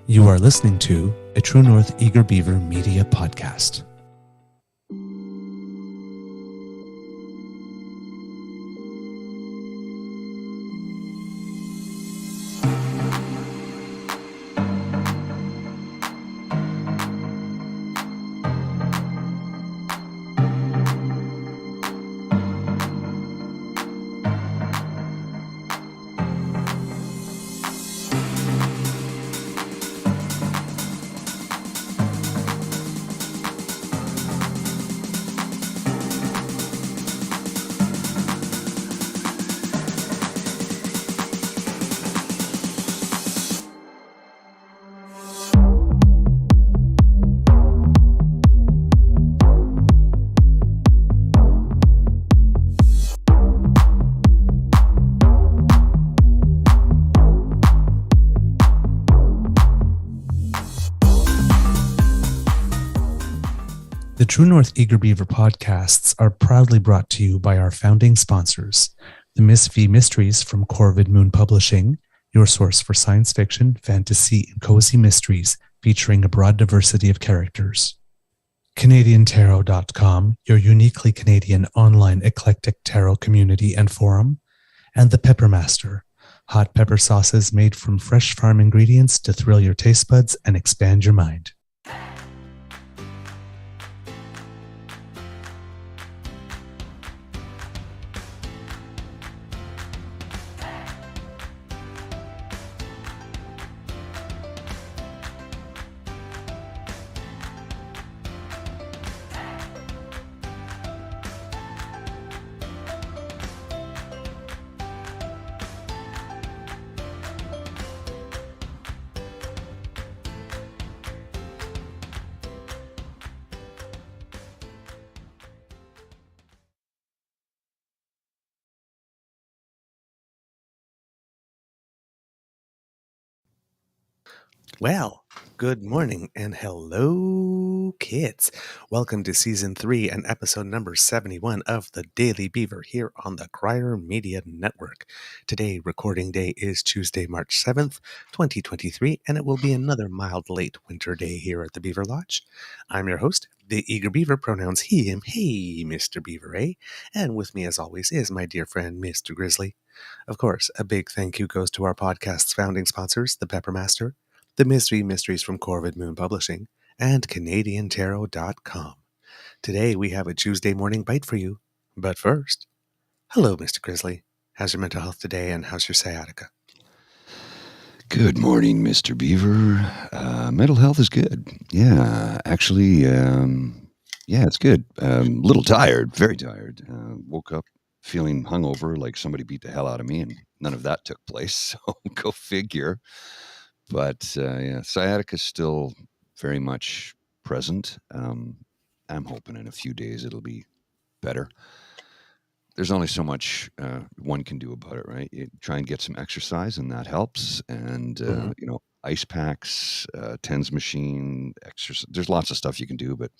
You are listening to a True North Eager Beaver media podcast. The True North Eager Beaver podcasts are proudly brought to you by our founding sponsors, the Miss V Mysteries from Corvid Moon Publishing, your source for science fiction, fantasy, and cozy mysteries featuring a broad diversity of characters. CanadianTarot.com, your uniquely Canadian online eclectic tarot community and forum, and the Pepper Master, hot pepper sauces made from fresh farm ingredients to thrill your taste buds and expand your mind. Well, good morning and hello, kids. Welcome to Season 3 and Episode number 71 of the Daily Beaver here on the Crier Media Network. Today, recording day is Tuesday, March 7th, 2023, and it will be another mild late winter day here at the Beaver Lodge. I'm your host, the Eager Beaver, pronouns he, him, hey, Mr. Beaver, eh? And with me, as always, is my dear friend, Mr. Grizzly. Of course, a big thank you goes to our podcast's founding sponsors, the Pepper Master, the Mysteries from Corvid Moon Publishing, and CanadianTarot.com. Today we have a Tuesday morning bite for you. But first, hello, Mr. Grizzly. How's your mental health today, and how's your sciatica? Good morning, Mr. Beaver. Mental health is good. Yeah, actually, it's good. A little tired, very tired. Woke up feeling hungover, like somebody beat the hell out of me, and none of that took place, so go figure. But sciatica is still very much present. I'm hoping in a few days it'll be better. There's only so much one can do about it, right? You try and get some exercise, and that helps. And ice packs, TENS machine, exercise. There's lots of stuff you can do, but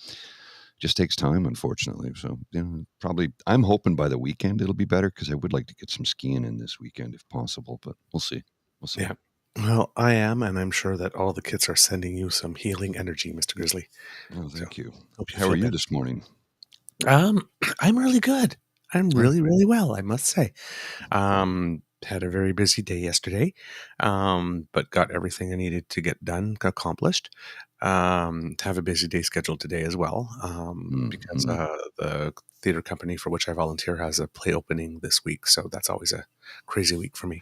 just takes time, unfortunately. So probably I'm hoping by the weekend it'll be better, because I would like to get some skiing in this weekend if possible. But we'll see. Yeah. Well, I am, and I'm sure that all the kids are sending you some healing energy, Mr. Grizzly. Oh, thank you. Hope you How feel are you better. this morning? I'm really good. I'm really, really well, I must say. Had a very busy day yesterday, but got everything I needed to get done, accomplished. Have a busy day scheduled today as well, because the theater company for which I volunteer has a play opening this week, so that's always a crazy week for me.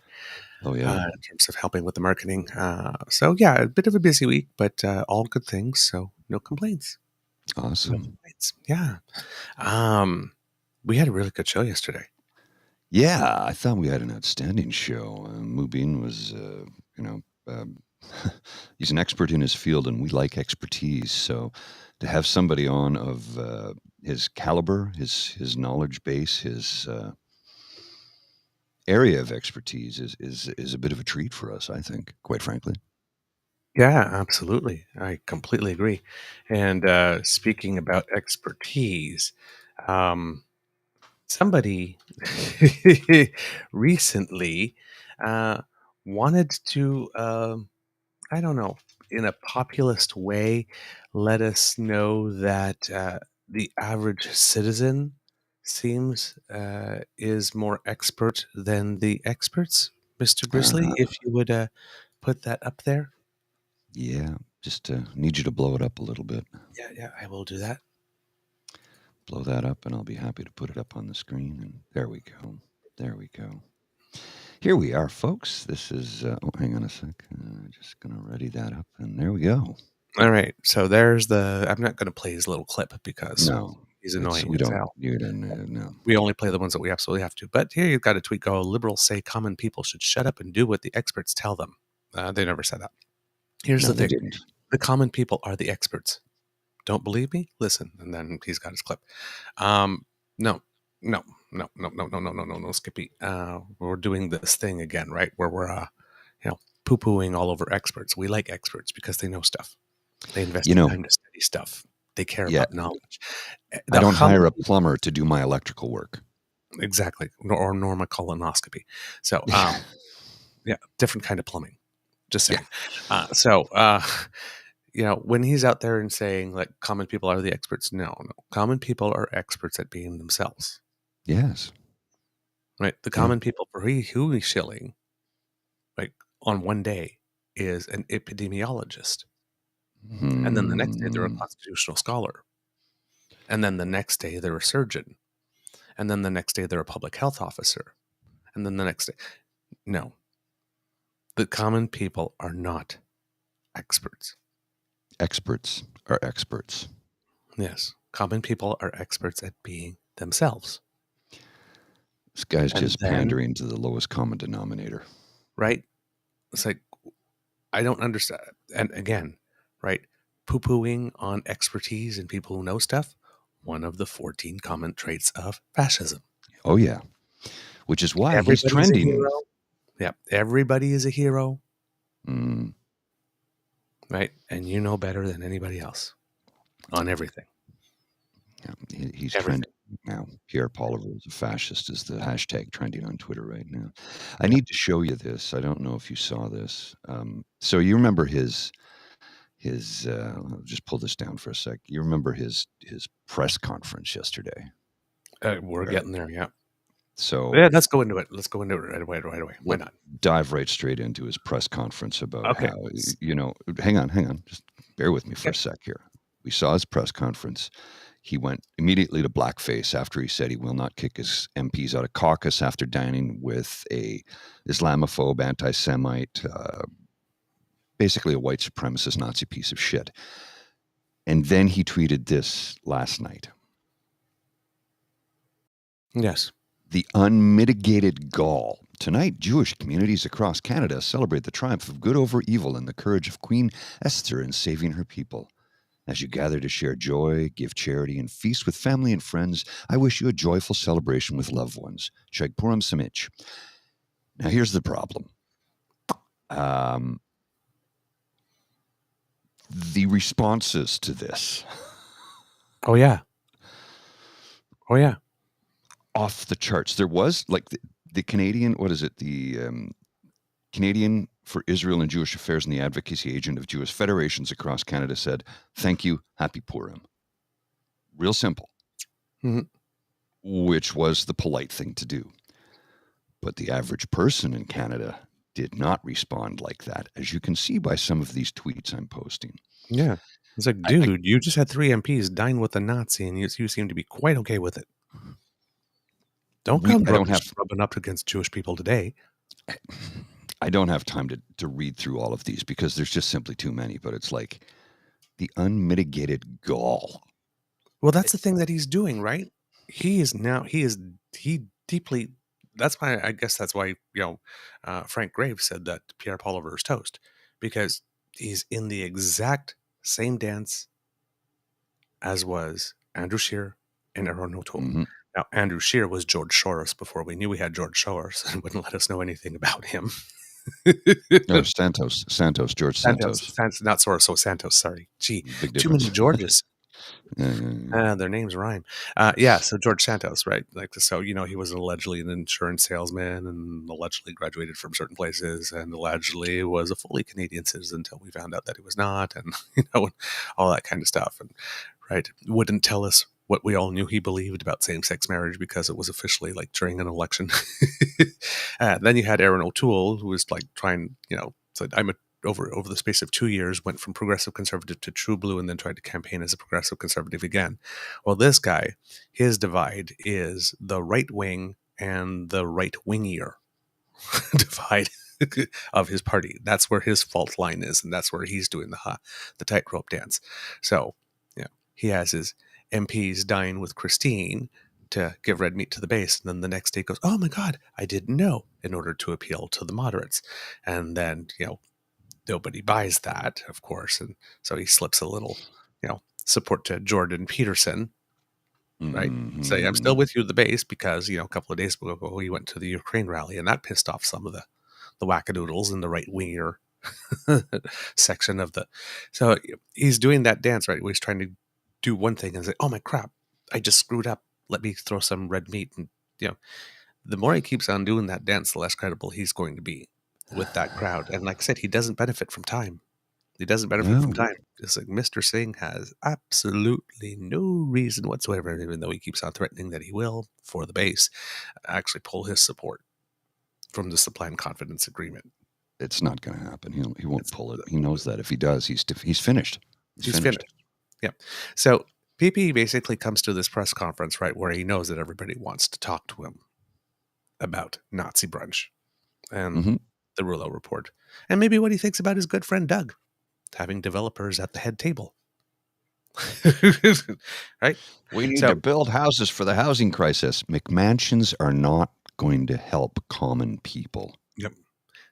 Oh, yeah. In terms of helping with the marketing. So yeah, a bit of a busy week, but all good things, so no complaints. Awesome. No complaints. Yeah. We had a really good show yesterday. Yeah, I thought we had an outstanding show. Mubin was, he's an expert in his field, and we like expertise. So to have somebody on of his caliber, his knowledge base, his area of expertise is a bit of a treat for us, I think, quite frankly. Yeah, absolutely. I completely agree. And speaking about expertise, somebody recently wanted to, I don't know, in a populist way, let us know that the average citizen seems is more expert than the experts, Mr. Grizzly? If you would put that up there. Yeah, just need you to blow it up a little bit. Yeah, I will do that. Blow that up, and I'll be happy to put it up on the screen. And there we go. There we go. Here we are, folks. This is, hang on a sec. Just going to ready that up, and there we go. All right. So there's I'm not going to play his little clip because he's annoying as hell. No. We only play the ones that we absolutely have to. But here you've got a tweet go, liberals say common people should shut up and do what the experts tell them. They never said that. Here's the thing. Didn't. The common people are the experts. Don't believe me? Listen. And then he's got his clip. No, Skippy. We're doing this thing again, right? Where we're, poo-pooing all over experts. We like experts because they know stuff. They invest in time to study stuff. They care about knowledge. I don't hire a plumber to do my electrical work. Exactly. Or nor my colonoscopy. So, different kind of plumbing. Just saying. Yeah. When he's out there and saying, like, common people are the experts, no. Common people are experts at being themselves. Yes. Right? The common people for who he's shilling, like, on one day is an epidemiologist. And then the next day, they're a constitutional scholar. And then the next day, they're a surgeon. And then the next day, they're a public health officer. And then the next day, no. The common people are not experts. Experts are experts. Yes. Common people are experts at being themselves. This guy's just pandering to the lowest common denominator. Right? It's like, I don't understand. And again, right? Poo-pooing on expertise and people who know stuff, one of the 14 common traits of fascism. Oh, yeah. Which is why he's trending. Yeah. Everybody is a hero. Mm. Right? And you know better than anybody else on everything. Yeah, he's trending now. Pierre Poliver is a fascist is the hashtag trending on Twitter right now. I need to show you this. I don't know if you saw this. So you remember his I'll just pull this down for a sec. You remember his press conference yesterday? We're getting there, yeah. So let's go into it. Let's go into it right away. Why not? Dive right straight into his press conference about how, hang on. Just bear with me for a sec here. We saw his press conference. He went immediately to Blackface after he said he will not kick his MPs out of caucus after dining with a Islamophobe, anti-Semite, basically a white supremacist Nazi piece of shit. And then he tweeted this last night. Yes. The unmitigated gall. Tonight, Jewish communities across Canada celebrate the triumph of good over evil and the courage of Queen Esther in saving her people. As you gather to share joy, give charity, and feast with family and friends, I wish you a joyful celebration with loved ones. Chag Purim Samich. Now, here's the problem. The responses to this. Oh, yeah. Off the charts. There was like the Canadian, what is it? The Canadian for Israel and Jewish Affairs and the Advocacy Agent of Jewish Federations across Canada said, thank you, happy Purim. Real simple. Mm-hmm. Which was the polite thing to do. But the average person in Canada did not respond like that, as you can see by some of these tweets I'm posting. Yeah. It's like, dude, you just had 3 MPs dine with a Nazi and you seem to be quite okay with it. Don't come rubbing up against Jewish people today. I don't have time to read through all of these because there's just simply too many, but it's like the unmitigated gall. Well, that's the thing that he's doing, right? He deeply, that's why, I guess that's why, Frank Graves said that Pierre Poliver is toast, because he's in the exact same dance as was Andrew Scheer and Aaron O'Toole. Mm-hmm. Now, Andrew Scheer was George Soros before we knew we had George Soros and wouldn't let us know anything about him. No, George Santos. Not Soros, so Santos, sorry. Gee, too many Georges. Their names rhyme. So George Santos, right? He was allegedly an insurance salesman and allegedly graduated from certain places and allegedly was a fully Canadian citizen until we found out that he was not, and all that kind of stuff. And right, wouldn't tell us what we all knew he believed about same-sex marriage because it was officially like during an election. Then you had Aaron O'Toole, who was like trying, said I'm a over the space of 2 years, went from progressive conservative to true blue and then tried to campaign as a progressive conservative again. Well, this guy, his divide is the right wing and the right wingier divide of his party. That's where his fault line is, and that's where he's doing the tightrope dance. So, he has his MPs dying with Christine to give red meat to the base, and then the next day goes, "Oh my God, I didn't know," in order to appeal to the moderates, and then nobody buys that, of course, and so he slips a little, support to Jordan Peterson, right? Say, I'm still with you at the base because a couple of days ago he went to the Ukraine rally, and that pissed off some of the wackadoodles in the right winger section of the. So he's doing that dance, right? Where he's trying to do one thing and say, "Oh my crap, I just screwed up. Let me throw some red meat," and the more he keeps on doing that dance, the less credible he's going to be with that crowd. And like I said, he doesn't benefit from time. He doesn't benefit from time. It's like Mr. Singh has absolutely no reason whatsoever, even though he keeps on threatening that he will, for the base, actually pull his support from the supply and confidence agreement. It's not going to happen. He won't pull it. He knows that if he does, he's finished. He's finished. Yeah. So PP basically comes to this press conference, right, where he knows that everybody wants to talk to him about Nazi brunch and the Rouleau report, and maybe what he thinks about his good friend Doug having developers at the head table. Right? We need to build houses for the housing crisis. McMansions are not going to help common people. Yep.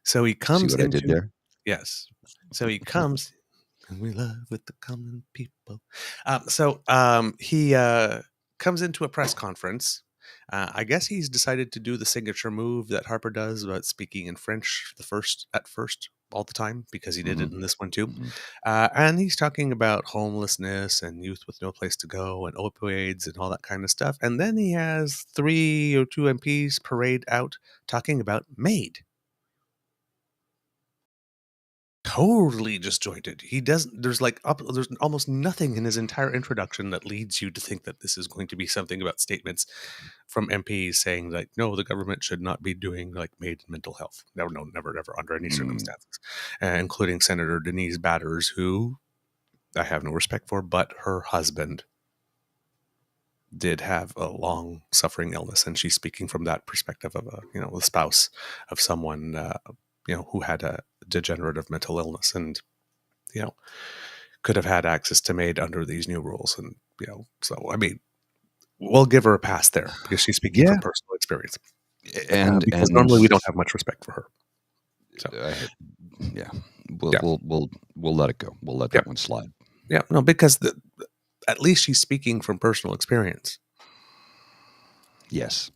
So he comes. See what I did there? Yes. So he comes. And we love with the common people. He comes into a press conference. I guess he's decided to do the signature move that Harper does about speaking in French at first all the time, because he did it in this one too. And he's talking about homelessness and youth with no place to go and opioids and all that kind of stuff. And then he has 3 or 2 MPs parade out talking about MAID. Totally disjointed. There's almost nothing in his entire introduction that leads you to think that this is going to be something about statements from MPs saying like, no, the government should not be doing like MAID mental health. Never, under any circumstances, including Senator Denise Batters, who I have no respect for, but her husband did have a long suffering illness, and she's speaking from that perspective of the spouse of someone who had a degenerative mental illness and could have had access to MAID under these new rules. And so I mean, we'll give her a pass there because she's speaking from personal experience, and normally we don't have much respect for her. So we'll let it go. We'll let that one slide. Yeah, no, because at least she's speaking from personal experience. Yes.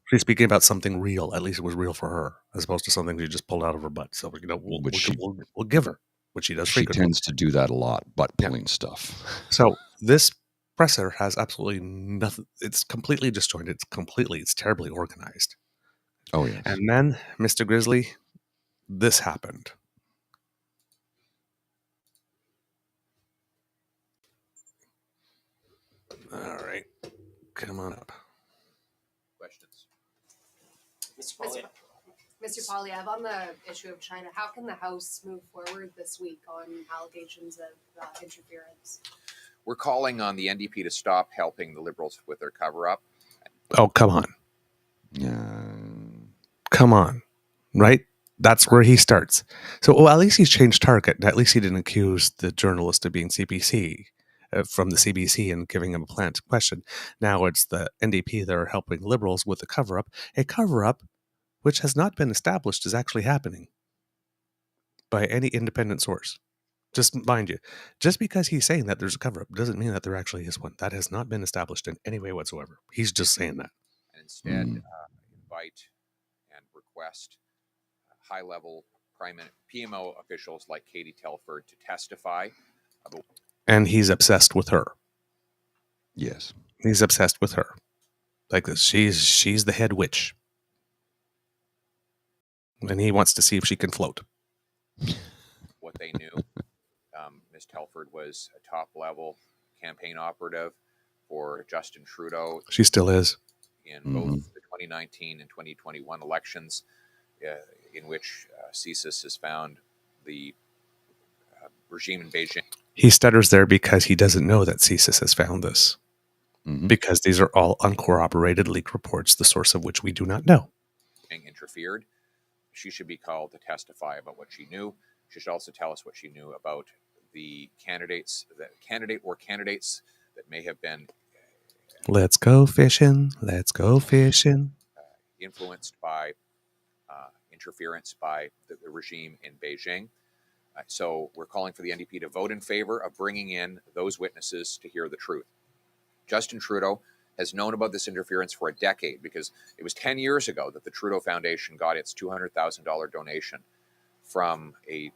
She's speaking about something real. At least it was real for her, as opposed to something she just pulled out of her butt. So we'll give her what she does. She tends to do that a lot, butt pulling stuff. So this presser has absolutely nothing. It's completely disjointed. It's terribly organized. Oh yes. And then, Mr. Grizzly, this happened. All right, come on up. Questions. Mr. Polyev, on the issue of China, how can the House move forward this week on allegations of interference? We're calling on the NDP to stop helping the Liberals with their cover-up. Oh, come on. Come on. Right? That's where he starts. So, at least he's changed target. At least he didn't accuse the journalist of being CBC from the CBC and giving him a planted question. Now it's the NDP that are helping Liberals with a cover-up. A cover-up which has not been established is actually happening by any independent source. Just mind you, just because he's saying that there's a cover-up doesn't mean that there actually is one. That has not been established in any way whatsoever. He's just saying that. And instead, invite and request high-level PMO officials like Katie Telford to testify about And he's obsessed with her. Yes. He's obsessed with her. Like this. She's the head witch. And he wants to see if she can float. What they knew. Ms. Telford was a top-level campaign operative for Justin Trudeau She still is. in both the 2019 and 2021 elections, in which CSIS has found the regime in Beijing. He stutters there because he doesn't know that CSIS has found this. Because these are all uncorroborated leaked reports, the source of which we do not know. Interfered. She should be called to testify about what she knew. She should also tell us what she knew about the candidates that may have been Let's go fishing. Let's go fishing. Influenced by interference by the regime in Beijing. So we're calling for the NDP to vote in favor of bringing in those witnesses to hear the truth. Justin Trudeau has known about this interference for a decade because it was 10 years ago that the Trudeau Foundation got its $200,000 donation from a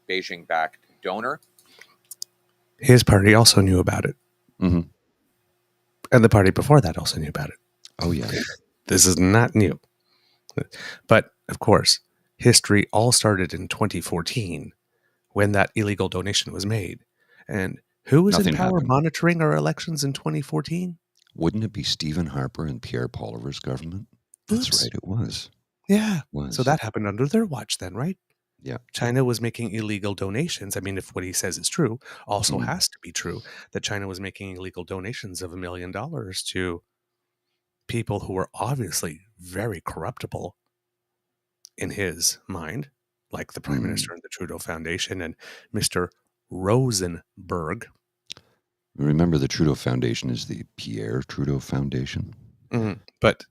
Beijing-backed donor. His party also knew about it. And the party before that also knew about it. Oh, yeah. This is not new. But, of course, history all started in 2014 when that illegal donation was made. And who was in power monitoring our elections in 2014? Wouldn't it be Stephen Harper and Pierre Poilievre's government? That's right, it was. Yeah. So that happened under their watch then, right? Yeah. China was making illegal donations. I mean, if what he says is true, also has to be true that China was making illegal donations of $1 million to people who were obviously very corruptible in his mind, like the Prime Minister and the Trudeau Foundation and Mr. Rosenberg. Remember, the Trudeau Foundation is the Pierre Trudeau Foundation. But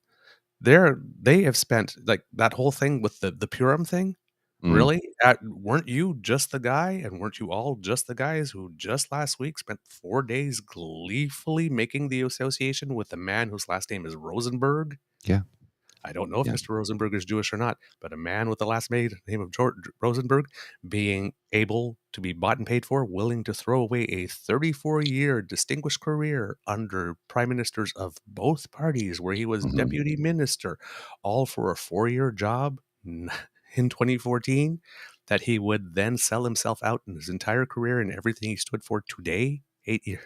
they have spent, like, that whole thing with the Purim thing. Really? Weren't you just the guy, and weren't you all just the guys who just last week spent 4 days gleefully making the association with a man whose last name is Rosenberg? Yeah. I don't know if Mr. Rosenberg is Jewish or not, but a man with the last name of George Rosenberg being able to be bought and paid for, willing to throw away a 34-year distinguished career under prime ministers of both parties, where he was deputy minister, all for a 4-year job in 2014, that he would then sell himself out in his entire career and everything he stood for today, 8 years,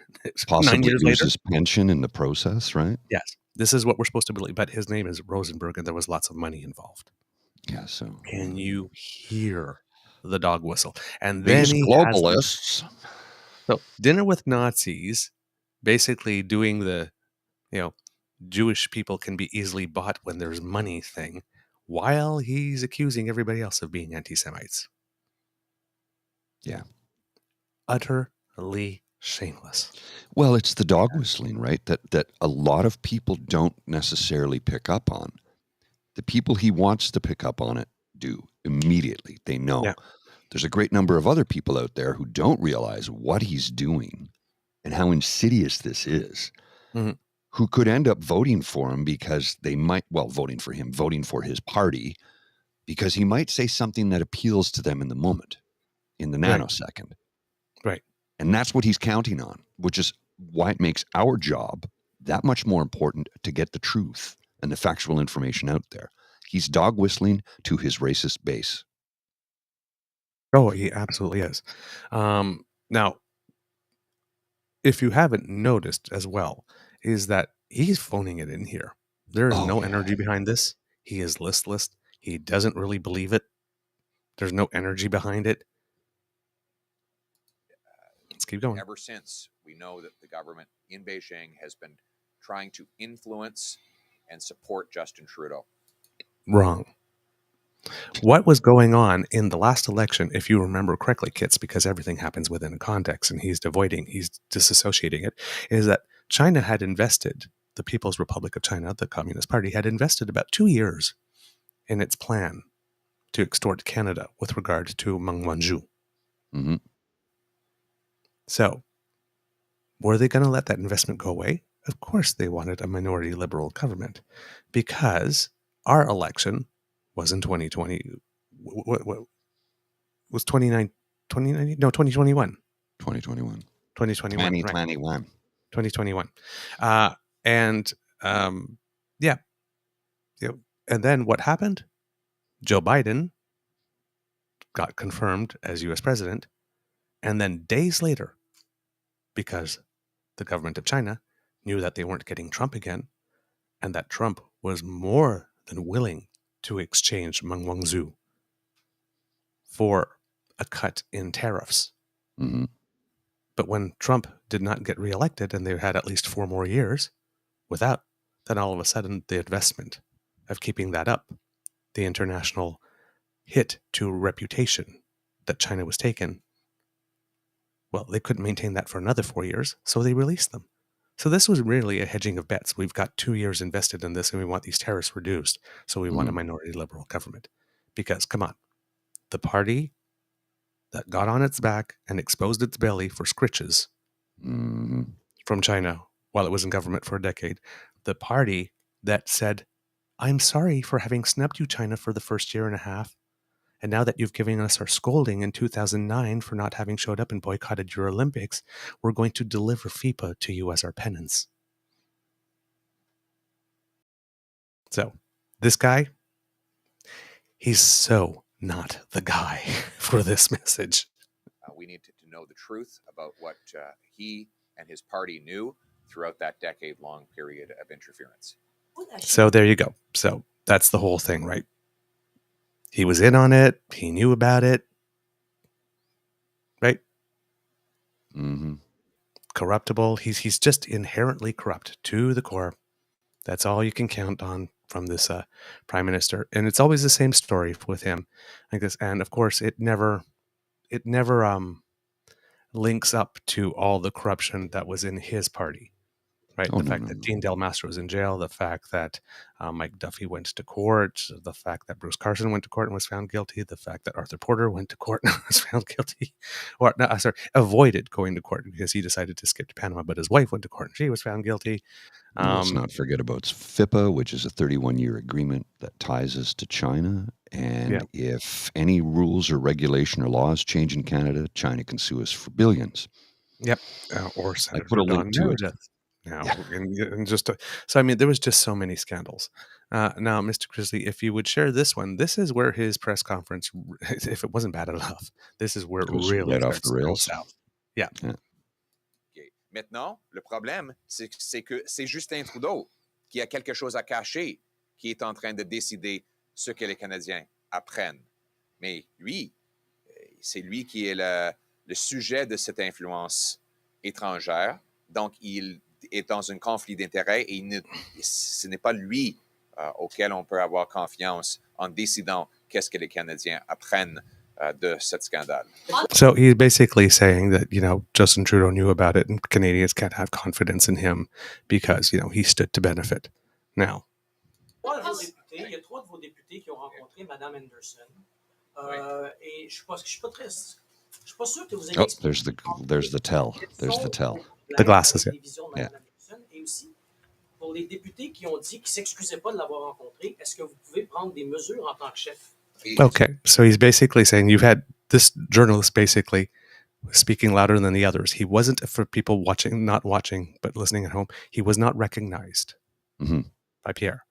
possibly 9 years lose later. His pension in the process, right? Yes. This is what we're supposed to believe, but his name is Rosenberg, and there was lots of money involved. Yeah. So can you hear the dog whistle? And these then globalists. So dinner with Nazis, basically doing the, Jewish people can be easily bought when there's money thing, while he's accusing everybody else of being anti-Semites. Yeah. Utterly shameless. Well, it's the dog whistling, right? That a lot of people don't necessarily pick up on. The people he wants to pick up on it do immediately. They know. Yeah. There's a great number of other people out there who don't realize what he's doing and how insidious this is, who could end up voting for him because they might, voting for his party, because he might say something that appeals to them in the moment, in the nanosecond. Right. And that's what he's counting on, which is why it makes our job that much more important to get the truth and the factual information out there. He's dog whistling to his racist base. Oh, he absolutely is. Now, if you haven't noticed as well, is that he's phoning it in here. There is no energy behind this. He is listless. He doesn't really believe it. There's no energy behind it. Let's keep going. Ever since we know that the government in Beijing has been trying to influence and support Justin Trudeau. Wrong. What was going on in the last election, if you remember correctly, Kits, because everything happens within a context and he's disassociating it, is that China had invested, the People's Republic of China, the Communist Party, had invested about 2 years in its plan to extort Canada with regard to Meng Wanzhou. So, were they going to let that investment go away? Of course they wanted a minority liberal government, because our election was in 2020. What was 2021? 2021. 2021, right? 2021. 2021. And yeah. And then what happened? Joe Biden got confirmed as US president. And then days later, because the government of China knew that they weren't getting Trump again, and that Trump was more than willing to exchange Meng Wanzhou for a cut in tariffs. Mm-hmm. But when Trump did not get reelected and they had at least 4 more years without, then all of a sudden the investment of keeping that up, the international hit to reputation that China was taking, well, they couldn't maintain that for another 4 years, so they released them. So this was really a hedging of bets. We've got 2 years invested in this and we want these tariffs reduced, so we want a minority liberal government. Because, come on, the party that got on its back and exposed its belly for scritches from China while it was in government for a decade, the party that said, I'm sorry for having snubbed you, China, for the first year and a half, and now that you've given us our scolding in 2009 for not having showed up and boycotted your Olympics, we're going to deliver FIPA to you as our penance. So, this guy, he's so not the guy for this message. We need to know the truth about what he and his party knew throughout that decade-long period of interference. So there you go. So that's the whole thing, right? He was in on it. He knew about it. Right? Mm-hmm. Corruptible. He's just inherently corrupt to the core. That's all you can count on from this prime minister. And it's always the same story with him. Like this. And of course, it never links up to all the corruption that was in his party. Right? Oh, the no, fact no, that no. Dean Del Mastro was in jail, the fact that Mike Duffy went to court, the fact that Bruce Carson went to court and was found guilty, the fact that Arthur Porter went to court and was found guilty, or no, sorry, avoided going to court because he decided to skip to Panama, but his wife went to court and she was found guilty. Let's not forget about FIPA, which is a 31-year agreement that ties us to China. And if any rules or regulation or laws change in Canada, China can sue us for billions. Yep. Or I Senator put a Don link to it. Meredith. Now, and just so I mean, there was just so many scandals. Now, Mr. Grizzly, if you would share this one, this is where his press conference, if it wasn't bad enough, this is where it Goes really right off starts the to go rails. south. Yeah. Okay. Maintenant, le problème, c'est que c'est Justin Trudeau qui a quelque chose à cacher, qui est en train de décider ce que les Canadiens apprennent. Mais lui, c'est lui qui est le sujet de cette influence étrangère. Donc, il est dans un conflit d'intérêts et ce n'est pas lui auquel on peut avoir confiance en décidant qu'est-ce que les Canadiens apprennent de cet scandale. So he's basically saying that, Justin Trudeau knew about it and Canadians can't have confidence in him because, he stood to benefit. Now. Il y a 3 de vos députés qui ont rencontré Mme Anderson. Et je suis pas sûr que vous ayez there's the tell. There's the tell. The glasses, yeah. Et aussi, pour les députés qui ont dit qu'ils ne s'excusaient pas de l'avoir rencontré, est-ce que vous pouvez prendre des mesures en tant que chef? Okay, so he's basically saying you've had this journalist basically speaking louder than the others. He wasn't, for people not watching, but listening at home, he was not recognized by Pierre.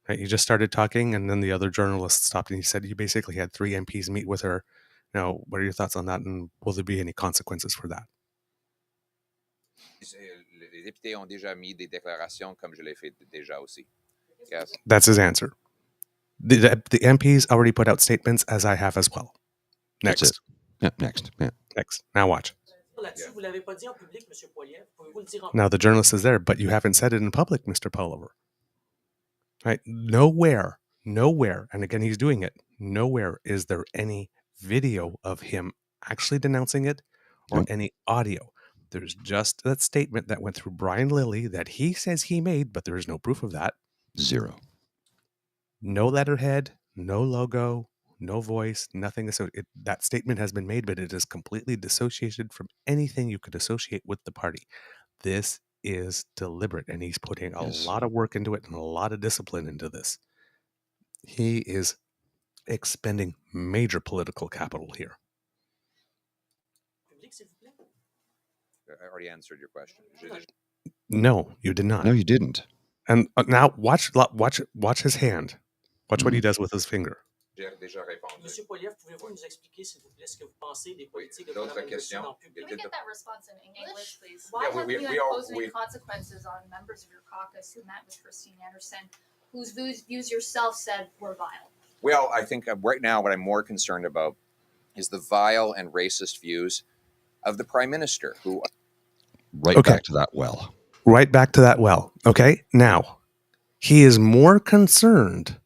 Right? He just started talking, and then the other journalist stopped, and he said you basically had 3 MPs meet with her. Now, what are your thoughts on that, and will there be any consequences for that? Les députés ont déjà mis des déclarations comme je l'ai fait déjà aussi. Yes. That's his answer. The MPs already put out statements, as I have as well. Next. That's it. Yeah, next. Yeah. Next. Now watch. Yeah. Now the journalist is there, but you haven't said it in public, Mr. Pullover. Right? Nowhere, and again, he's doing it, nowhere is there any video of him actually denouncing it or any audio. There's just that statement that went through Brian Lilly that he says he made, but there is no proof of that. 0. No letterhead, no logo, no voice, nothing. So that statement has been made, but it is completely dissociated from anything you could associate with the party. This is deliberate, and he's putting a lot of work into it and a lot of discipline into this. He is expending major political capital here. I already answered your question. No, you did not. No, you didn't. And now watch his hand. Watch what he does with his finger. J'ai déjà répondu. Monsieur Poiliev, pouvez-vous nous expliquer, s'il vous plaît, ce que vous pensez des Oui. politiques de D'autres Mme Anderson questions? en public? Can we get that response in English, please? Yeah, Why we- haven't we- you we all- imposed any we- consequences on members of your caucus who met with Christine Anderson, whose views yourself said were vile? Well, I think right now what I'm more concerned about is the vile and racist views of the Prime Minister, who Right Okay. back to that well. Right back to that well. Okay. Now, he is more concerned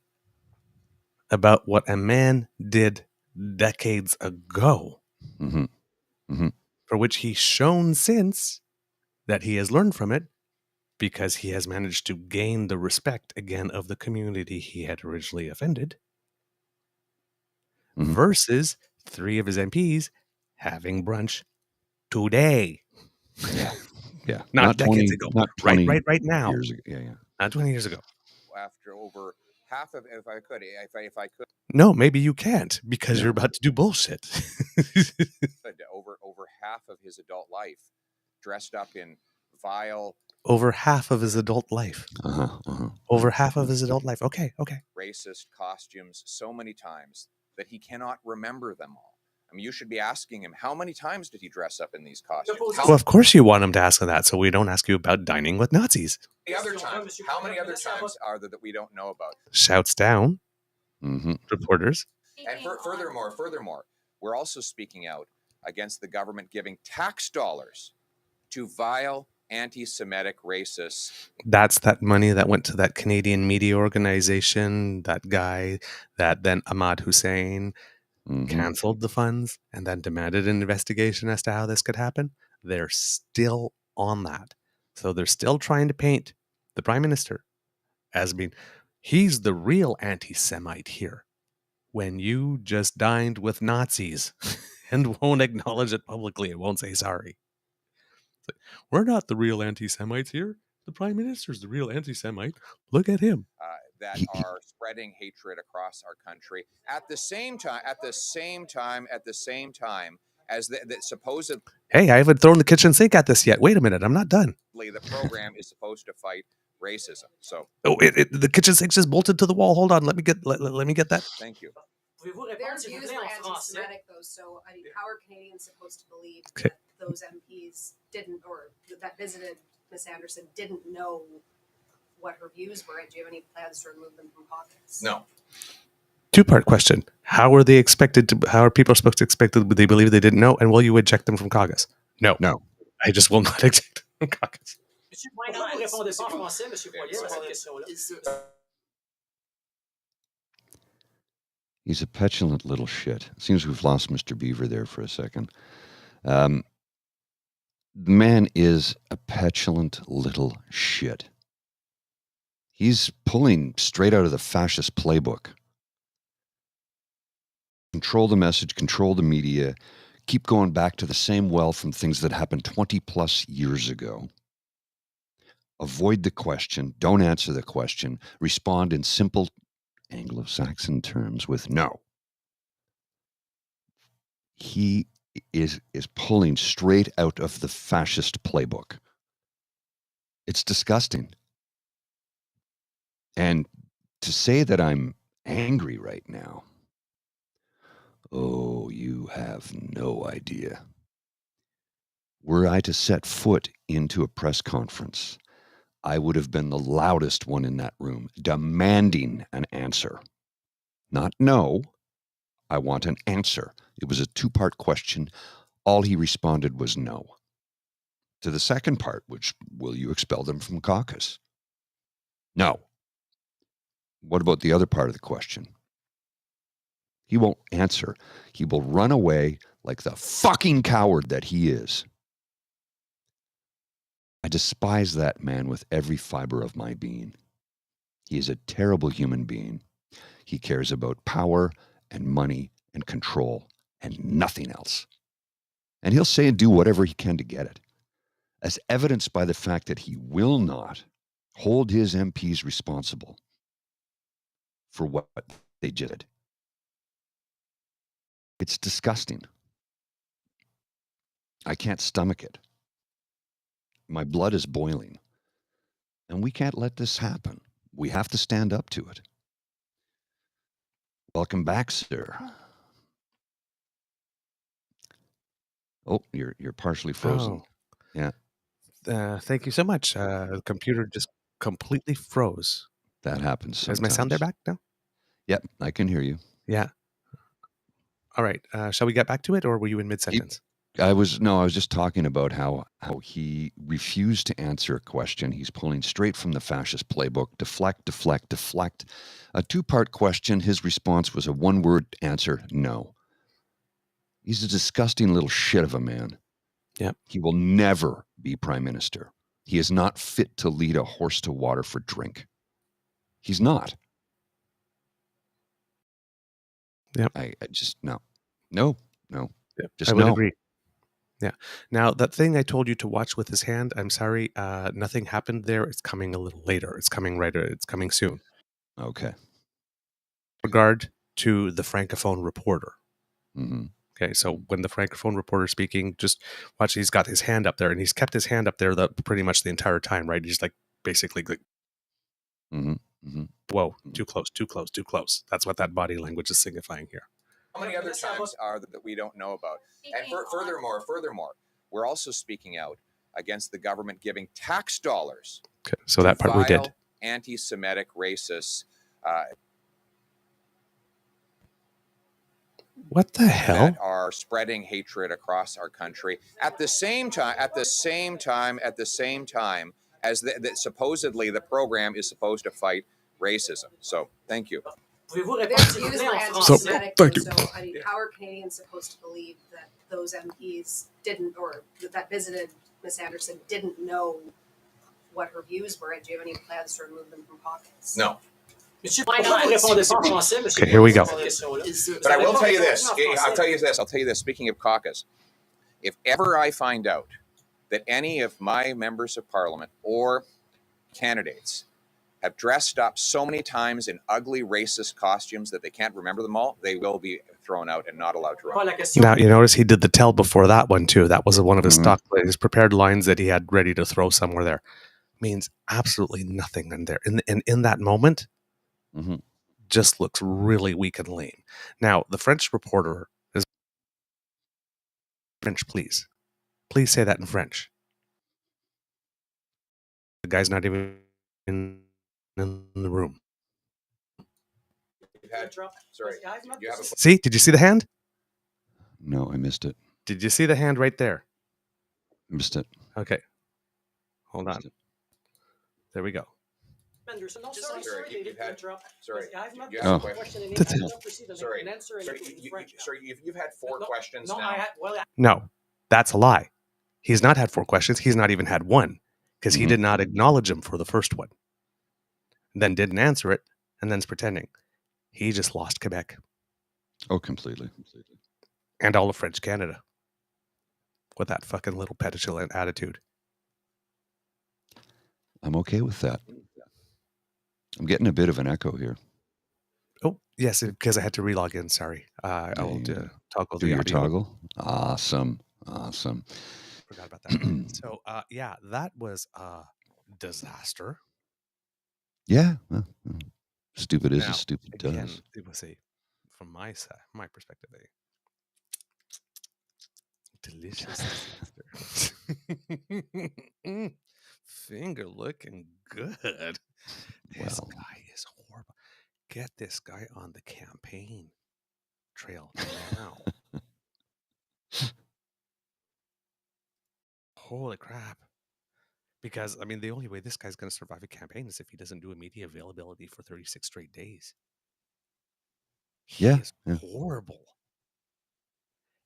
about what a man did decades ago, Mm-hmm. for which he's shown since that he has learned from it because he has managed to gain the respect again of the community he had originally offended, Mhm. versus 3 of his MPs having brunch today. Yeah. Not decades ago. Not 20 Right now. years ago. Yeah. Not 20 years ago. after over half of, if I could, No, maybe you can't because Yeah. you're about to do bullshit. over half of his adult life dressed up in vile Over half of his adult life. Over half of his adult life. Okay. racist costumes so many times that he cannot remember them all. I mean, you should be asking him, how many times did he dress up in these costumes? Well, of course you want him to ask that, so we don't ask you about dining with Nazis. How many other times are there that we don't know about? Shouts down, Mm-hmm. reporters. And furthermore, we're also speaking out against the government giving tax dollars to vile anti-Semitic racists. That's that money that went to that Canadian media organization, that guy that then Ahmad Hussein Mm-hmm. canceled the funds and then demanded an investigation as to how this could happen. They're still on that. So they're still trying to paint the Prime Minister as being, he's the real anti-Semite here, when you just dined with Nazis and won't acknowledge it publicly and won't say sorry. We're not the real anti-Semites here. The Prime Minister's the real anti-Semite. Look at him. That are spreading hatred across our country at the same time as the supposed. Hey, I haven't thrown the kitchen sink at this yet. Wait a minute, I'm not done. The program is supposed to fight racism. So, the kitchen sink's just bolted to the wall. Hold on, let me get that. thank you. Pouvez-vous Their répondre, s'il vous views plaît, were en français? anti-Semitic, though. So, I mean, how are Canadians supposed to believe Okay. that those MPs didn't, or that visited Miss Anderson didn't know what her views were? And do you have any plans to remove them from caucus? No. 2-part question. How are people supposed to expect that they believe they didn't know? And will you eject them from caucus? No. I just will not eject them from caucus. Monsieur, pourquoi vous répondez pas en français, Monsieur Poiliev, à cette question-là? He's a petulant little shit. Seems we've lost Mr. Beaver there for a second. The man is a petulant little shit. He's pulling straight out of the fascist playbook. Control the message, control the media, keep going back to the same well from things that happened 20 plus years ago. Avoid the question, don't answer the question, respond in simple Anglo-Saxon terms with no. He is pulling straight out of the fascist playbook. It's disgusting. And to say that I'm angry right now, oh, you have no idea. Were I to set foot into a press conference, I would have been the loudest one in that room, demanding an answer. Not no, I want an answer. It was a 2-part question. All he responded was no. To the second part, which, will you expel them from caucus? No. What about the other part of the question? He won't answer. He will run away like the fucking coward that he is. I despise that man with every fiber of my being. He is a terrible human being. He cares about power and money and control and nothing else. And he'll say and do whatever he can to get it, as evidenced by the fact that he will not hold his MPs responsible for what they did. It's disgusting. I can't stomach it. My blood is boiling. And we can't let this happen. We have to stand up to it. Welcome back, sir. Oh, you're partially frozen. Oh. Yeah. Thank you so much. The computer just completely froze. That happens sometimes. Is my sound there back now? Yep, I can hear you. Yeah. All right. Shall we get back to it, or were you in mid-sentence? I was just talking about how he refused to answer a question. He's pulling straight from the fascist playbook. Deflect. A two-part question. His response was a one-word answer, no. He's a disgusting little shit of a man. Yeah. He will never be prime minister. He is not fit to lead a horse to water for drink. He's not. Yeah. I just no. Yep. Just I would no. agree. Yeah. Now, that thing I told you to watch with his hand, I'm sorry, nothing happened there. It's coming a little later. It's coming It's coming soon. Okay. Regard to the Francophone reporter. Mm-hmm. Okay, so when the Francophone reporter is speaking, just watch. He's got his hand up there, and he's kept his hand up there pretty much the entire time, right? He's like basically like, Mm-hmm. Mm-hmm. whoa, too close. That's what that body language is signifying here. How many other times are there that we don't know about? And furthermore, we're also speaking out against the government giving tax dollars. Okay, so that part we did. Vile, anti-Semitic, racist. What the hell? That are spreading hatred across our country at the same time as that supposedly the program is supposed to fight racism. So, thank you. Their views were anti-Semitic, thank you. so I mean, how are Canadians supposed to believe that those MPs didn't, or that visited Ms. Anderson didn't know what her views were, and do you have any plans to remove them from caucus? No. Why not? Okay, here we go. But I will tell you this. I'll tell you this. Speaking of caucus, if ever I find out that any of my members of parliament or candidates have dressed up so many times in ugly racist costumes that they can't remember them all, they will be thrown out and not allowed to run. Now, you notice he did the tell before that one too. That was one of his his prepared lines that he had ready to throw somewhere there. Means absolutely nothing in there. In that moment, just looks really weak and lame. Now, the French reporter is French, please. Please say that in French. The guy's not even in the room. See? Did you see the hand? No, I missed it. Did you see the hand right there? Missed it. Okay. Hold on. There we go. Anderson, no, Sorry, you've had four questions now. No, that's a lie. He's not had 4 questions. He's not even had one because he did not acknowledge him for the first one. Then didn't answer it and then's pretending. He just lost Quebec. Oh, completely. And all of French Canada. With that fucking little petulant attitude. I'm okay with that. I'm getting a bit of an echo here. Oh, yes, because I had to relog in. Sorry. I'll toggle Do the your audio. toggle. Awesome. Forgot about that. So, yeah, that was a disaster. Yeah. Stupid is Now, as stupid again, does. it was from my side, my perspective, a delicious disaster. Finger looking good. This guy is horrible. Get this guy on the campaign trail now. Holy crap. Because, I mean, the only way this guy's going to survive a campaign is if he doesn't do a media availability for 36 straight days. He is horrible.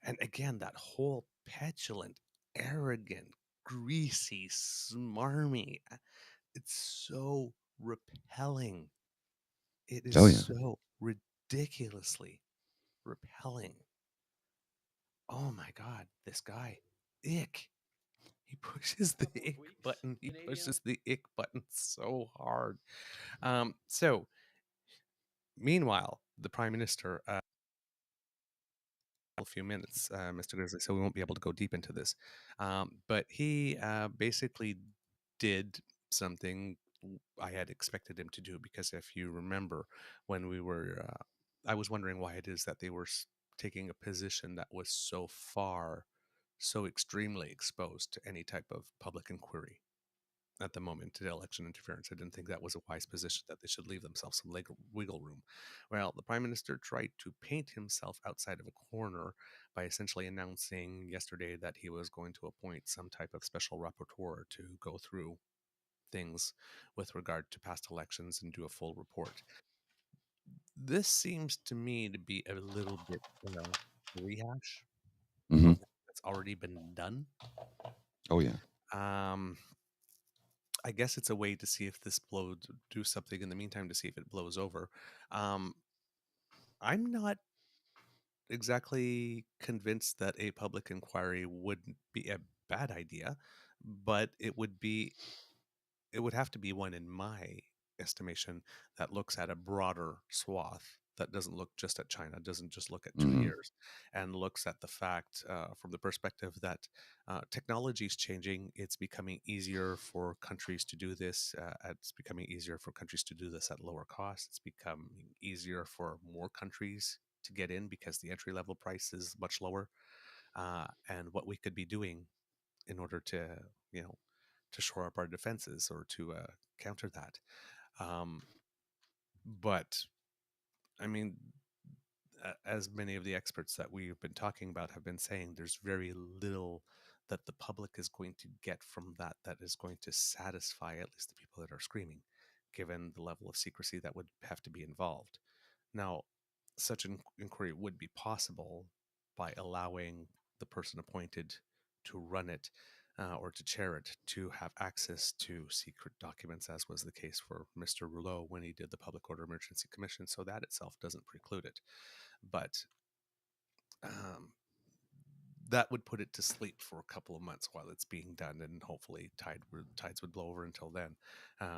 And again, that whole petulant, arrogant, greasy, smarmy, it's so repelling. It is so ridiculously repelling. Oh my God, this guy. Ick. He pushes the ick button. He pushes the ick button so hard. So, meanwhile, the Prime Minister couple few minutes, Mr. Grizzly, so we won't be able to go deep into this. But he basically did something I had expected him to do, because if you remember when we were, I was wondering why it is that they were taking a position that was so extremely exposed to any type of public inquiry at the moment to election interference. I didn't think that was a wise position, that they should leave themselves some wiggle room. Well, the prime minister tried to paint himself outside of a corner by essentially announcing yesterday that he was going to appoint some type of special rapporteur to go through things with regard to past elections and do a full report. This seems to me to be a little bit, rehash Hmm. of that's already been done. Oh yeah. I guess it's a way to see if this do something in the meantime to see if it blows over. Um, I'm not exactly convinced that a public inquiry would be a bad idea, but it would have to be one, in my estimation, that looks at a broader swath, that doesn't look just at China, doesn't just look at 2 years, and looks at the fact from the perspective that technology is changing. It's becoming easier for countries to do this. It's becoming easier for countries to do this at lower cost. It's becoming easier for more countries to get in because the entry level price is much lower. And what we could be doing in order to, you know, to shore up our defenses or to counter that. Um, but I mean, as many of the experts that we've been talking about have been saying, there's very little that the public is going to get from that is going to satisfy at least the people that are screaming, given the level of secrecy that would have to be involved. Now, such an inquiry would be possible by allowing the person appointed to run it or to chair it to have access to secret documents, as was the case for Mr. Rouleau when he did the Public Order Emergency Commission. So that itself doesn't preclude it. But um, that would put it to sleep for a couple of months while it's being done, and hopefully tides would blow over until then,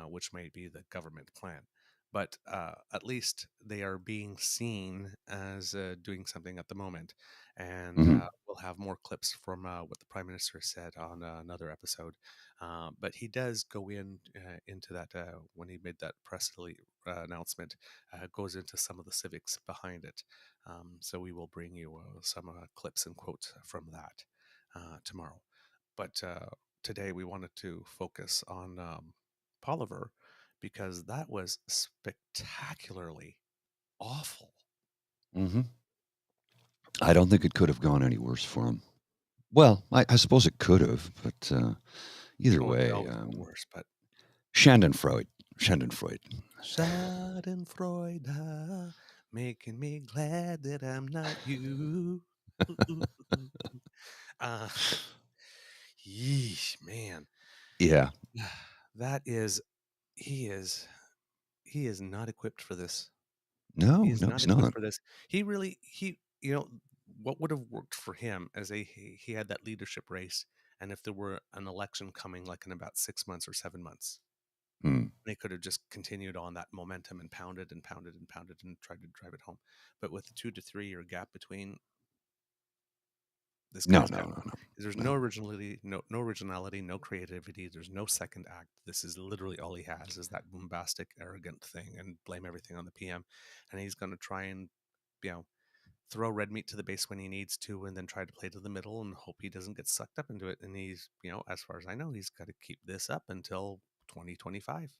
which may be the government plan. But at least they are being seen as doing something at the moment, and Hmm. we'll have more clips from what the prime minister said on another episode. But he does go into that when he made that press announcement, goes into some of the civics behind it. So we will bring you some clips and quotes from that tomorrow. But today we wanted to focus on Polliver, because that was spectacularly awful. Hmm. I don't think it could have gone any worse for him. Well, I suppose it could have, but either Oh, it could way, always go worse, but Schadenfreude. Schadenfreude, making me glad that I'm not you. uh, Yeesh, man. Yeah. That is, he is, he is not equipped for this. He No, is no, not he's equipped not. for this. What would have worked for him as he had that leadership race, and if there were an election coming like in about 6 months or 7 months, Hmm. they could have just continued on that momentum and pounded and pounded and pounded and tried to drive it home. But with the 2 to 3 year gap between, this No, guy's no, got, no, no, there's no. no originality, no originality, no creativity. There's no second act. This is literally all he has, is that bombastic, arrogant thing, and blame everything on the PM. And he's going to try and, you know, throw red meat to the base when he needs to, and then try to play to the middle and hope he doesn't get sucked up into it. And he's, as far as I know, he's got to keep this up until 2025.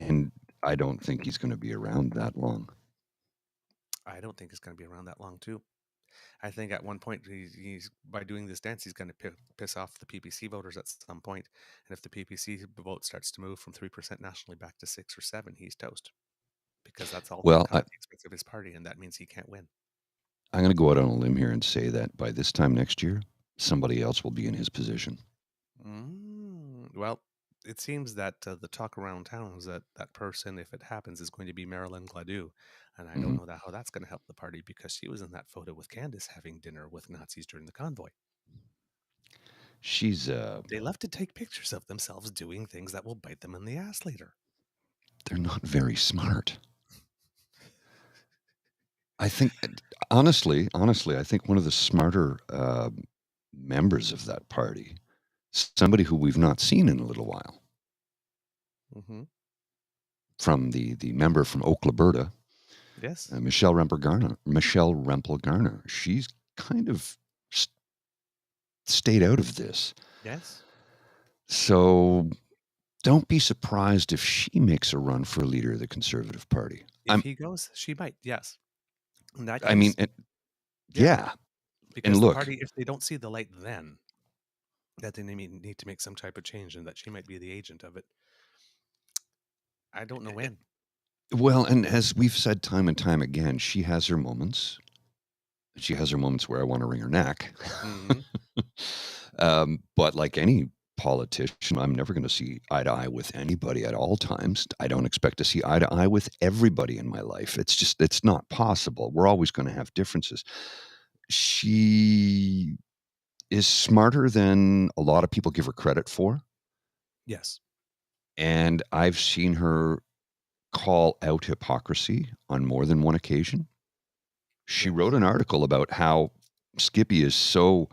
And I don't think he's going to be around that long. I don't think he's going to be around that long too. I think at one point he's by doing this dance, he's going to piss off the PPC voters at some point. And if the PPC vote starts to move from 3% nationally back to 6 or 7, he's toast, because that's all going to Well, come at the expense of his party, and that means he can't win. I'm going to go out on a limb here and say that by this time next year, somebody else will be in his position. Well, it seems that the talk around town is that that person, if it happens, is going to be Marilyn Gladue. And I don't know how that's going to help the party, because she was in that photo with Candace having dinner with Nazis during the convoy. She's They love to take pictures of themselves doing things that will bite them in the ass later. they're not very smart. I think, honestly, I think one of the smarter members of that party, somebody who we've not seen in a little while, Mm-hmm. from the member from Oakland, Yes. Michelle Rempel Garner. She's kind of stayed out of this. Yes. So don't be surprised if she makes a run for leader of the Conservative Party. If he goes, she might. Yes. In that case, I mean, yeah. because And the look, party, if they don't see the light, then that they need to make some type of change, and that she might be the agent of it. I don't know when. well, and as we've said time and time again, she has her moments. She has her moments where I want to wring her neck. Mm-hmm. But like any politician, I'm never going to see eye to eye with anybody at all times. I don't expect to see eye to eye with everybody in my life. It's not possible. We're always going to have differences. She is smarter than a lot of people give her credit for. Yes. And I've seen her call out hypocrisy on more than one occasion. She wrote an article about how Skippy is so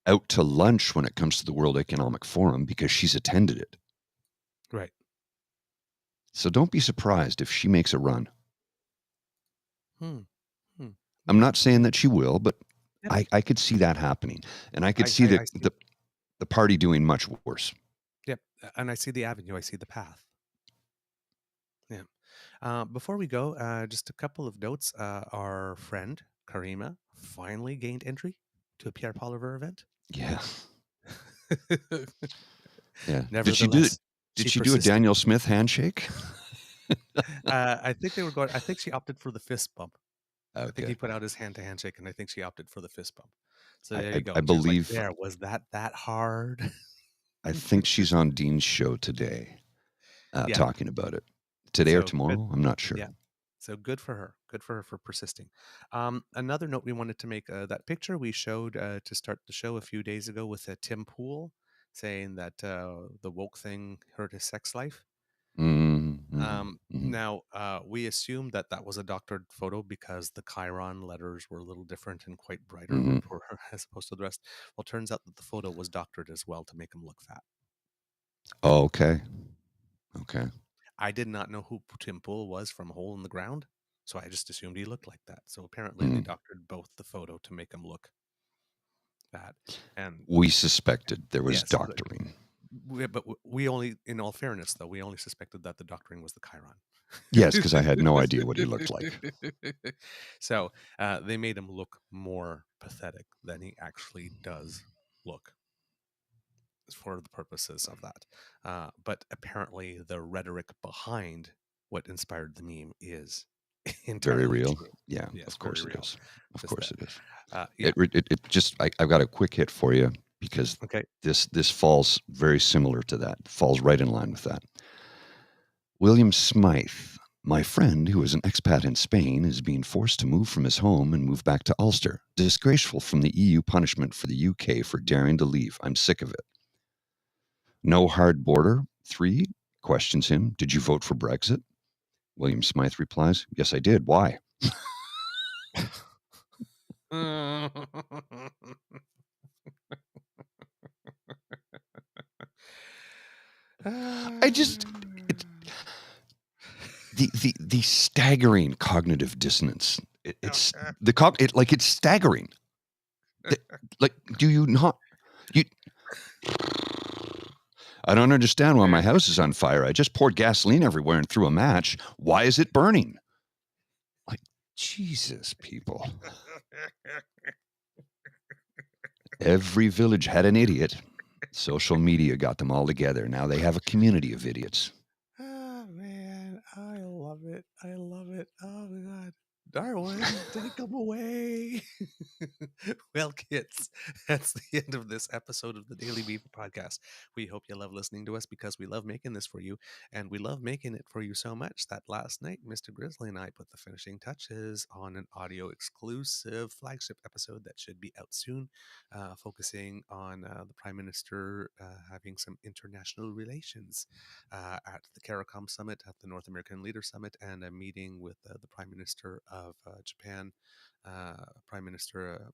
out to lunch when it comes to the World Economic Forum because she's attended it. Right. So don't be surprised if she makes a run. Hmm. I'm not saying that she will, but Yep. I could see that happening. And I could I see see. the party doing much worse. Yep. And I see the avenue. I see the path. Yeah. Before we go, just a couple of notes. Our friend Karima finally gained entry to a Pierre Poliver event. Yeah. Yeah. Nevertheless, Did she do a Daniel Smith handshake? I think they were going. I think she opted for the fist bump. I think Okay. he put out his hand to handshake, and I think she opted for the fist bump. So there you go. I She was like, believe there was that hard. I think she's on Dean's show today, Yeah. talking about it. Today or So, tomorrow? I'm not sure. Yeah. So good for her. Good for her for persisting. Another note we wanted to make, that picture we showed to start the show a few days ago with Tim Pool saying that the woke thing hurt his sex life. Now, we assumed that was a doctored photo because the Chiron letters were a little different and quite brighter for her as opposed to the rest. Well, turns out that the photo was doctored as well to make him look fat. Oh, okay. Okay. I did not know who Tim Pool was from Hole in the Ground, so I just assumed he looked like that. So apparently they doctored both the photo to make him look fat. And we suspected there was yes, doctoring. But we only, in all fairness, though, we only suspected that the doctoring was the Chiron. Yes, because I had no idea what he looked like. So they made him look more pathetic than he actually does look for the purposes of that. But apparently the rhetoric behind what inspired the meme is entirely Very real. true. Yeah, Yes, of course very it real. is. Of Just course that. it is. Yeah. It just I've got a quick hit for you because Okay. this falls very similar to that. Falls right in line with that. William Smythe, my friend who is an expat in Spain, is being forced to move from his home and move back to Ulster. Disgraceful from the EU punishment for the UK for daring to leave. I'm sick of it. No hard border. 3 questions him. Did you vote for Brexit? William Smythe replies, yes, I did. Why? I just the staggering cognitive dissonance. It's staggering. Like, do you not? You. I don't understand why my house is on fire. I just poured gasoline everywhere and threw a match. Why is it burning? Like, Jesus, people. Every village had an idiot. Social media got them all together. Now they have a community of idiots. Oh, man. I love it. I love it. Oh, my God. Darwin, take them away. Well, kids, that's the end of this episode of the Daily Beaver podcast. We hope you love listening to us because we love making this for you. And we love making it for you so much that last night, Mr. Grizzly and I put the finishing touches on an audio exclusive flagship episode that should be out soon, focusing on the Prime Minister having some international relations at the CARICOM Summit, at the North American Leader Summit, and a meeting with the Prime Minister of Japan, Prime Minister,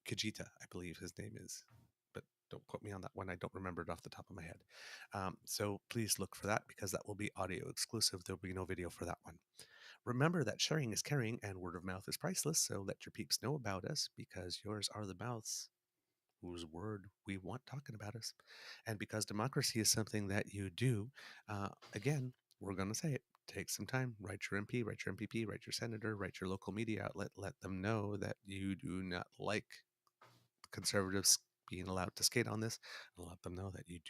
Kajita, I believe his name is. But don't quote me on that one. I don't remember it off the top of my head. So please look for that because that will be audio exclusive. There'll be no video for that one. Remember that sharing is caring and word of mouth is priceless. So let your peeps know about us because yours are the mouths whose word we want talking about us. And because democracy is something that you do, again, we're going to say it. Take some time, write your MP, write your MPP, write your senator, write your local media outlet. Let them know that you do not like conservatives being allowed to skate on this. And let them know that you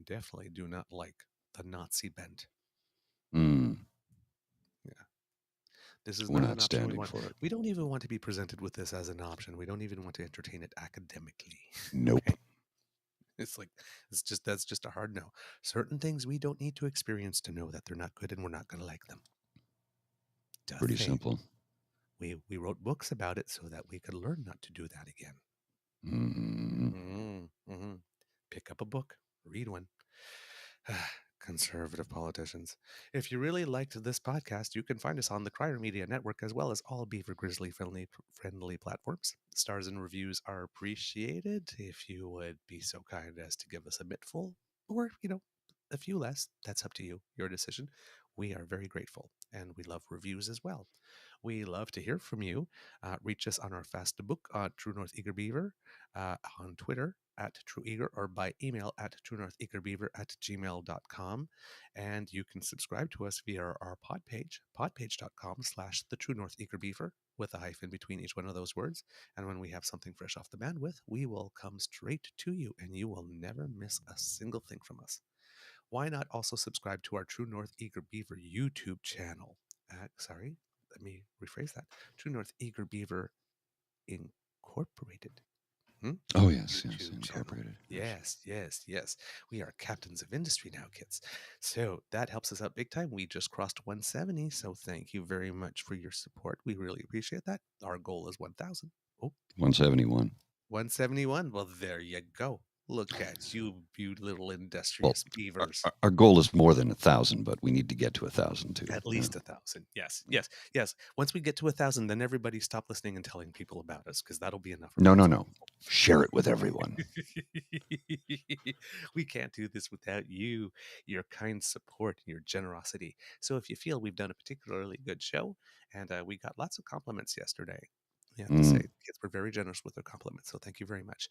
definitely do not like the Nazi bent. Mm. Yeah. This is We're not not an option we standing want. for it. We don't even want to be presented with this as an option. We don't even want to entertain it academically. Nope. Okay? It's like that's just a hard no. Certain things we don't need to experience to know that they're not good and we're not going to like them. Pretty simple. We wrote books about it so that we could learn not to do that again. Mm-hmm. Pick up a book, read one. Conservative politicians. If you really liked this podcast, you can find us on the Crier Media Network as well as all Beaver Grizzly friendly platforms. Stars and reviews are appreciated. If you would be so kind as to give us a mittful or, a few less, that's up to you, your decision. We are very grateful and we love reviews as well. We love to hear from you. Reach us on our Fast Book on True North Eager Beaver, on Twitter at TrueEager, or by email at truenortheagerbeaver@gmail.com. And you can subscribe to us via our pod page, podpage.com/the True North Eager Beaver, with a hyphen between each one of those words. And when we have something fresh off the bandwidth, we will come straight to you and you will never miss a single thing from us. Why not also subscribe to our True North Eager Beaver YouTube channel? Let me rephrase that. True North Eager Beaver Incorporated. Oh, yes, YouTube incorporated. Channel. Yes. We are captains of industry now, kids. So that helps us out big time. We just crossed 170, so thank you very much for your support. We really appreciate that. Our goal is 1,000. Oh, 171. 171. Well, there you go. Look at you little industrious beavers. Our goal is more than 1,000, but we need to get to 1,000 too. At least 1,000. Yes. Once we get to 1,000, then everybody stop listening and telling people about us because that'll be enough. No. Share it with everyone. We can't do this without you, your kind support, and your generosity. So if you feel we've done a particularly good show, and we got lots of compliments yesterday. I have to say, kids were very generous with their compliments, so thank you very much.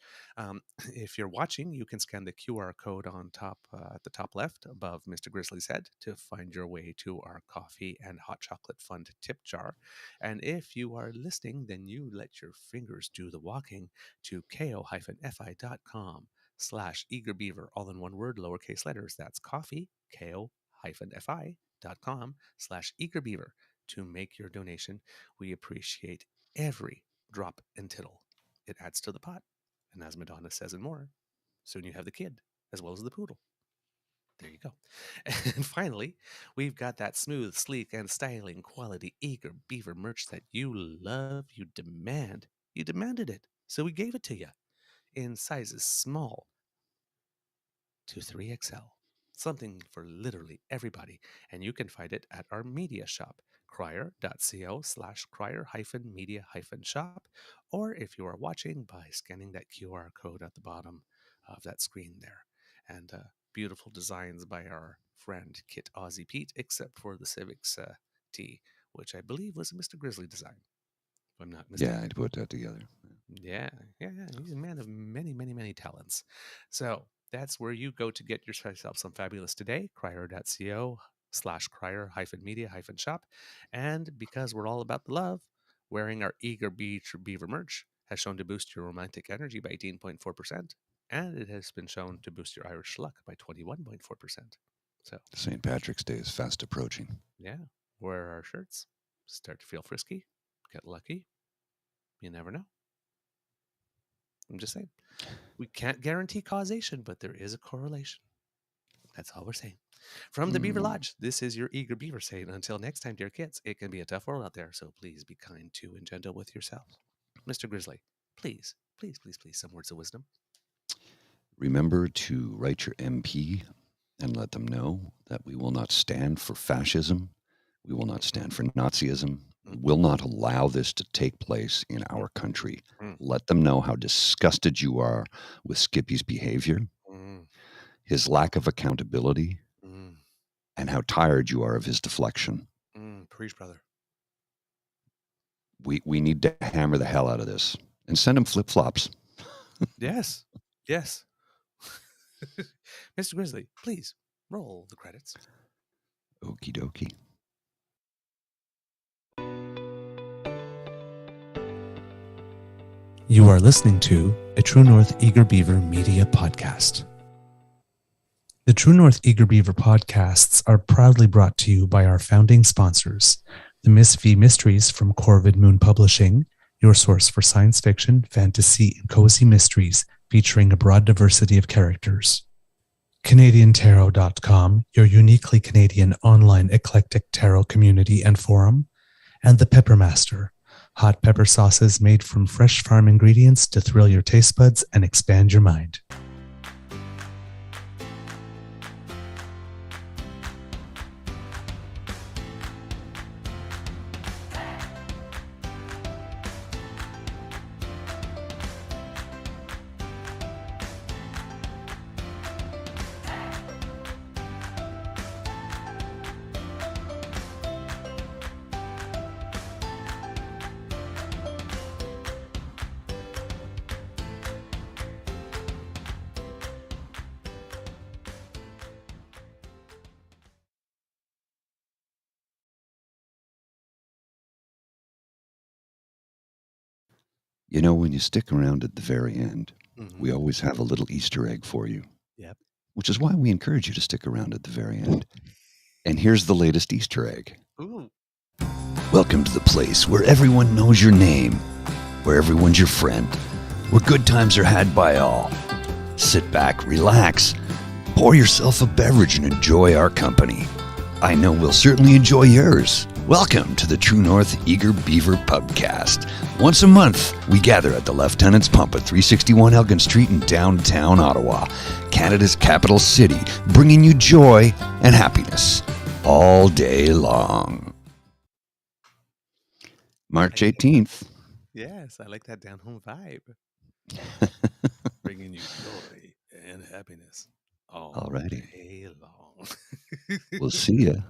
If you're watching, you can scan the QR code on top at the top left above Mr. Grizzly's head to find your way to our coffee and hot chocolate fund tip jar. And if you are listening, then you let your fingers do the walking to ko-fi.com/eagerbeaver, all in one word, lowercase letters. That's coffee, ko-fi.com/eagerbeaver to make your donation. We appreciate every drop and tittle. It adds to the pot. And as Madonna says and more, soon you have the kid as well as the poodle. There you go. And finally, we've got that smooth, sleek, and styling quality Eager Beaver merch that you love, you demand. You demanded it, so we gave it to you in sizes small to 3XL. Something for literally everybody. And you can find it at our media shop, crier.co/crier-media-shop, or if you are watching, by scanning that QR code at the bottom of that screen there. And beautiful designs by our friend Kit Aussie Pete, except for the Civics tee, which I believe was a Mr. Grizzly design, if I'm not mistaken. Yeah, I'd put that together. Yeah. He's a man of many, many, many talents. So that's where you go to get yourself some fabulous today, crier.co/crier-media-shop. And because we're all about the love, wearing our Eager Beaver merch has shown to boost your romantic energy by 18.4%. And it has been shown to boost your Irish luck by 21.4%. So St. Patrick's Day is fast approaching. yeah, wear our shirts, start to feel frisky, get lucky. You never know. I'm just saying. We can't guarantee causation, but there is a correlation. That's all we're saying. From the Beaver Lodge, this is your Eager Beaver saying, until next time, dear kids, it can be a tough world out there, so please be kind to and gentle with yourselves. Mr. Grizzly, please, some words of wisdom. Remember to write your MP and let them know that we will not stand for fascism. We will not stand for Nazism. will not allow this to take place in our country. Mm. Let them know how disgusted you are with Skippy's behavior, his lack of accountability, and how tired you are of his deflection. Preach, brother. We need to hammer the hell out of this and send him flip-flops. Yes. Yes. Mr. Grizzly, please roll the credits. Okie dokie. You are listening to a True North Eager Beaver Media Podcast. The True North Eager Beaver podcasts are proudly brought to you by our founding sponsors, the Miss V Mysteries from Corvid Moon Publishing, your source for science fiction, fantasy, and cozy mysteries featuring a broad diversity of characters. CanadianTarot.com, your uniquely Canadian online eclectic tarot community and forum, and the Peppermaster, hot pepper sauces made from fresh farm ingredients to thrill your taste buds and expand your mind. You know, when you stick around at the very end, Mhm. we always have a little Easter egg for you. Yep. Which is why we encourage you to stick around at the very end. And here's the latest Easter egg. Ooh. Welcome to the place where everyone knows your name, where everyone's your friend, where good times are had by all. Sit back, relax, pour yourself a beverage and enjoy our company. I know we'll certainly enjoy yours. Welcome to the True North Eager Beaver Pubcast. Once a month, we gather at the Lieutenant's Pump at 361 Elgin Street in downtown Ottawa, Canada's capital city, bringing you joy and happiness all day long. March 18th. Yes, I like that down home vibe. Bringing you joy and happiness all Alrighty. day long. We'll see you